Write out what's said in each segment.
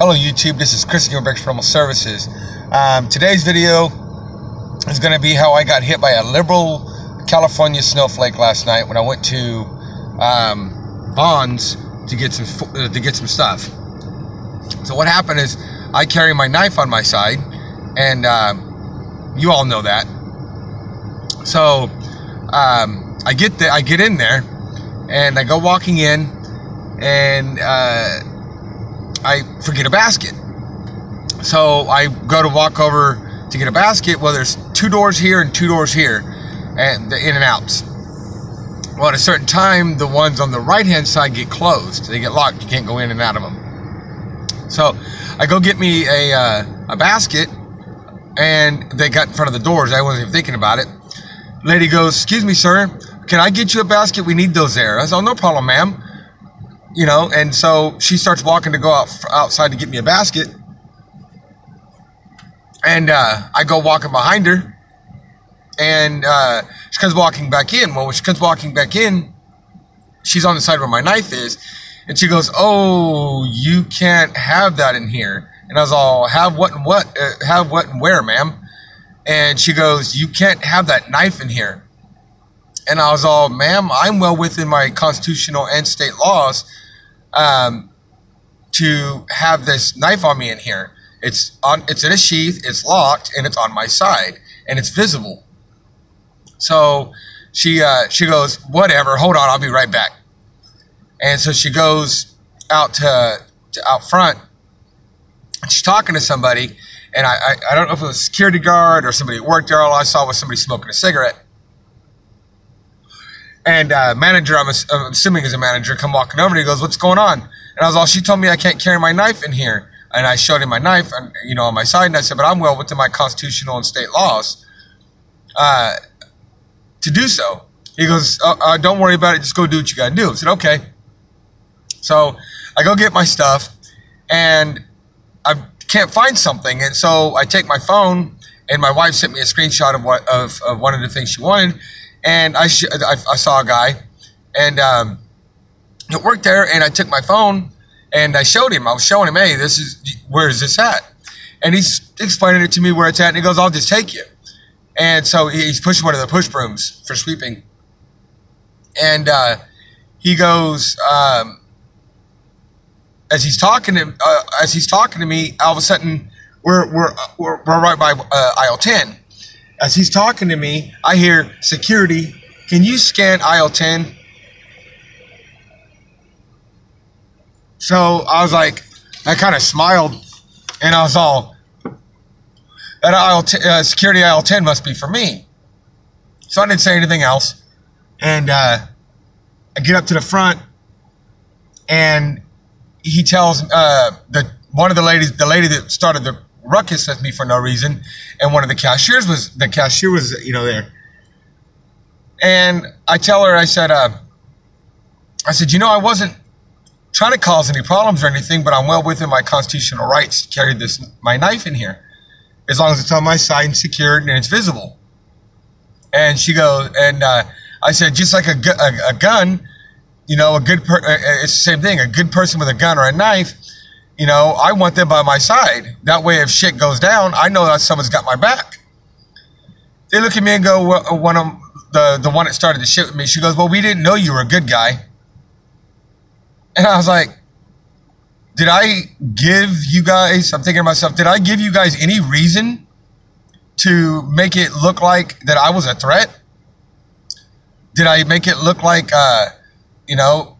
Hello YouTube, this is Chris with Paranormal Services. Today's video is going to be how I got hit by a liberal California snowflake last night when I went to Vons to get some stuff. So what happened is I carry my knife on my side, and you all know that. So I get in there, and I go walking in, and I forget a basket. So I go to walk over to get a basket. Well, there's 2 doors here and 2 doors here, and the in and outs. Well, at a certain time, the ones on the right hand side get closed. They get locked. You can't go in and out of them. So I go get me a basket, and they got in front of the doors. I wasn't even thinking about it. Lady goes, "Excuse me, sir, can I get you a basket? We need those there." I said, "Oh, no problem, ma'am." You know, and so she starts walking to go outside to get me a basket. And I go walking behind her, and she comes walking back in. Well, when she comes walking back in, she's on the side where my knife is, and she goes, "Oh, you can't have that in here." And I was all, "Have what and what? Have what and where, ma'am?" And she goes, "You can't have that knife in here." And I was all, "Ma'am, I'm well within my constitutional and state laws to have this knife on me in here. It's in a sheath, it's locked, and it's on my side, and it's visible." So she goes, "Whatever, hold on, I'll be right back." And so she goes out to out front, and she's talking to somebody, and I don't know if it was a security guard or somebody that worked there. All I saw was somebody smoking a cigarette. And manager, I'm assuming is a manager, come walking over, and he goes, "What's going on?" And I was all, "She told me I can't carry my knife in here." And I showed him my knife, and, you know, on my side, and I said, "But I'm well within my constitutional and state laws to do so." He goes, "Don't worry about it, just go do what you gotta do." I said, "Okay." So I go get my stuff, and I can't find something, and so I take my phone, and my wife sent me a screenshot of one of the things she wanted. And I saw a guy, and it worked there, and I took my phone, and I showed him. I was showing him, "Hey, where is this at?" And he's explaining it to me where it's at, and he goes, "I'll just take you." And so he's pushing one of the push brooms for sweeping. And he goes, as he's talking to me, all of a sudden, we're right by aisle 10. As he's talking to me, I hear, "Security, can you scan aisle 10? So I was like, I kind of smiled, and I was all, that security aisle 10 must be for me. So I didn't say anything else. And I get up to the front, and he tells one of the lady that started the ruckus with me for no reason, and one of the cashier was you know, there. And I tell her, I said, "You know, I wasn't trying to cause any problems or anything, but I'm well within my constitutional rights to carry my knife in here, as long as it's on my side and secured and it's visible." And she goes, and I said, "Just like a gun, you know, it's the same thing. A good person with a gun or a knife, you know, I want them by my side. That way, if shit goes down, I know that someone's got my back." They look at me and go, the one that started the shit with me, she goes, "Well, we didn't know you were a good guy." And I was like, did I give you guys, I'm thinking to myself, did I give you guys any reason to make it look like that I was a threat? Did I make it look like, you know,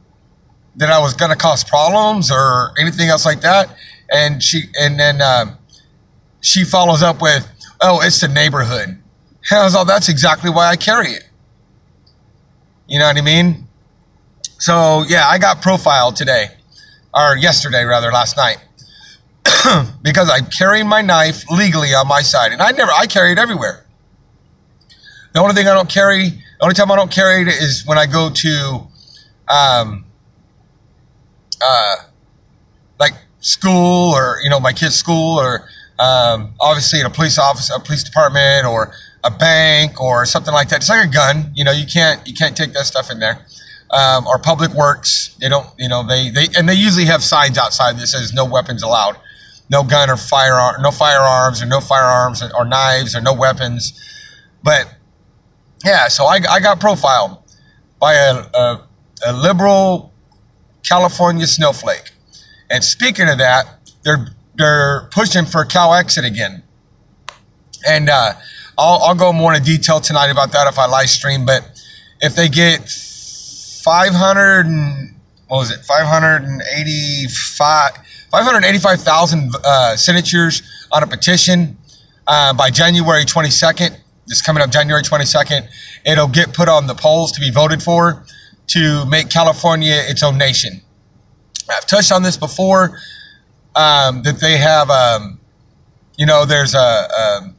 that I was going to cause problems or anything else like that? And then she follows up with, "Oh, it's the neighborhood." And I was all, that's exactly why I carry it. You know what I mean? So yeah, I got profiled today, or yesterday rather, last night, because I carry my knife legally on my side, and I carry it everywhere. The only time I don't carry it is when I go to like school, or, you know, my kid's school, or obviously in a police office, a police department, or a bank, or something like that. It's like a gun, you know. You can't take that stuff in there. Or public works, they don't, you know, they usually have signs outside that says "no weapons allowed." no gun or firearm, no firearms or knives or no weapons. But yeah, so I got profiled by a liberal California snowflake. And speaking of that, they're pushing for Cal exit again. And I'll go more into detail tonight about that if I live stream. But if they get 585,000 signatures on a petition by January 22nd, this coming up January 22nd, it'll get put on the polls to be voted for to make California its own nation. I've touched on this before, that they have, there's a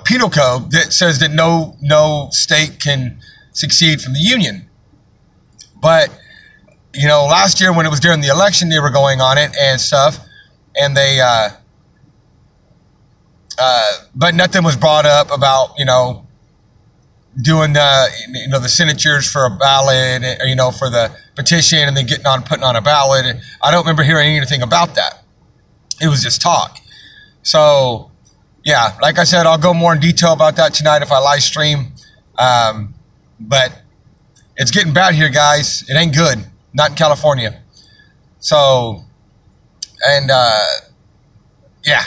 penal code that says that no state can succeed from the union. But, last year when it was during the election, they were going on it and stuff, and they, but nothing was brought up about, doing the signatures for a ballot, for the petition, and then putting on a ballot. And I don't remember hearing anything about that. It was just talk. So yeah, like I said, I'll go more in detail about that tonight if I live stream. But it's getting bad here, guys. It ain't good. Not in California. So, and yeah,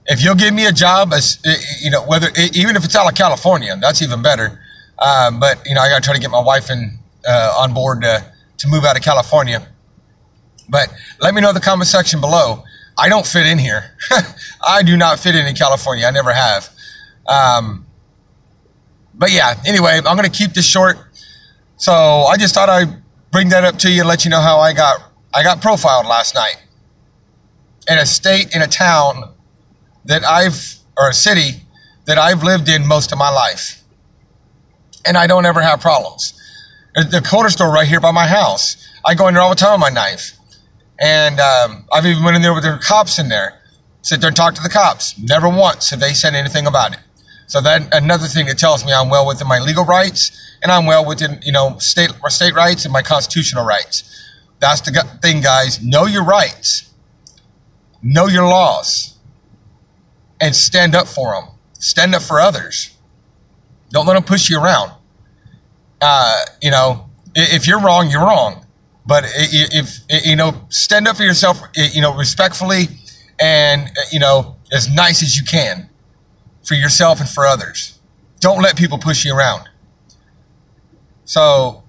if you'll give me a job, even if it's out of California, that's even better. But I got to try to get my wife on board to move out of California. But let me know in the comment section below. I don't fit in here. I do not fit in California. I never have. But yeah, anyway, I'm going to keep this short. So I just thought I'd bring that up to you and let you know how I got profiled last night in a state, in a town or a city that I've lived in most of my life. And I don't ever have problems. There's the corner store right here by my house. I go in there all the time with my knife. And I've even went in there with the cops in there. Sit there and talk to the cops. Never once have they said anything about it. So that another thing that tells me I'm well within my legal rights, and I'm well within, state rights and my constitutional rights. That's the thing, guys. Know your rights. Know your laws. And stand up for them. Stand up for others. Don't let them push you around. If you're wrong, you're wrong. But if stand up for yourself, respectfully, and as nice as you can for yourself and for others. Don't let people push you around. So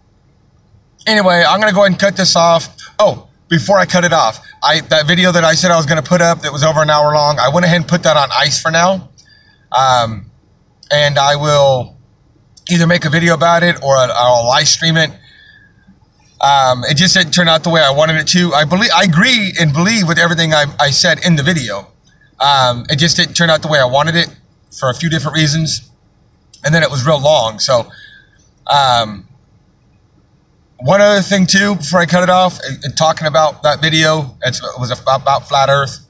anyway, I'm gonna go ahead and cut this off. Oh, before I cut it off, that video that I said I was gonna put up that was over an hour long, I went ahead and put that on ice for now. And I will either make a video about it or I'll live stream it. It just didn't turn out the way I wanted it to. I agree and believe with everything I said in the video. It just didn't turn out the way I wanted it for a few different reasons. And then it was real long. So, one other thing too, before I cut it off, and talking about that video, it was about flat Earth.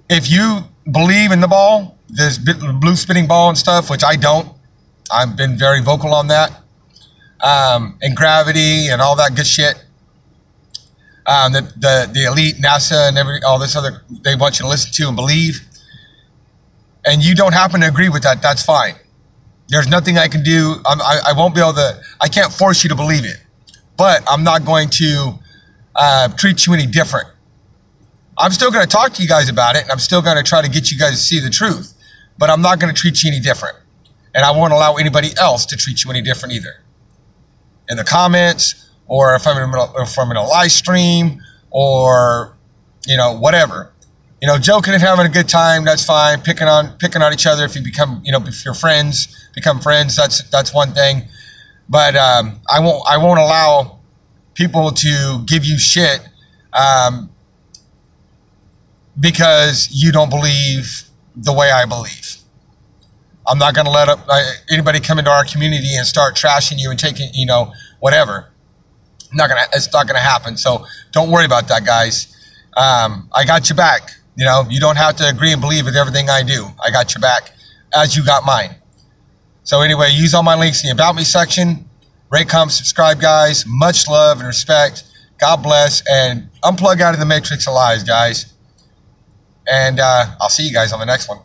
If you believe in the ball, this blue spinning ball and stuff, which I don't, I've been very vocal on that. And gravity and all that good shit. The elite, NASA, and all this other, they want you to listen to and believe. And you don't happen to agree with that, that's fine. There's nothing I can do. I won't be able to, I can't force you to believe it. But I'm not going to treat you any different. I'm still going to talk to you guys about it, and I'm still going to try to get you guys to see the truth. But I'm not going to treat you any different. And I won't allow anybody else to treat you any different either. In the comments, or if I'm in a live stream, or whatever, joking and having a good time, that's fine. Picking on each other, if you become, if you're friends, become friends, that's one thing. But I won't allow people to give you shit because you don't believe the way I believe. I'm not going to let anybody come into our community and start trashing you and taking, whatever. It's not going to happen. So don't worry about that, guys. I got your back. You don't have to agree and believe with everything I do. I got your back as you got mine. So anyway, use all my links in the About Me section. Rate, comment, subscribe, guys. Much love and respect. God bless, and unplug out of the matrix of lies, guys. And I'll see you guys on the next one.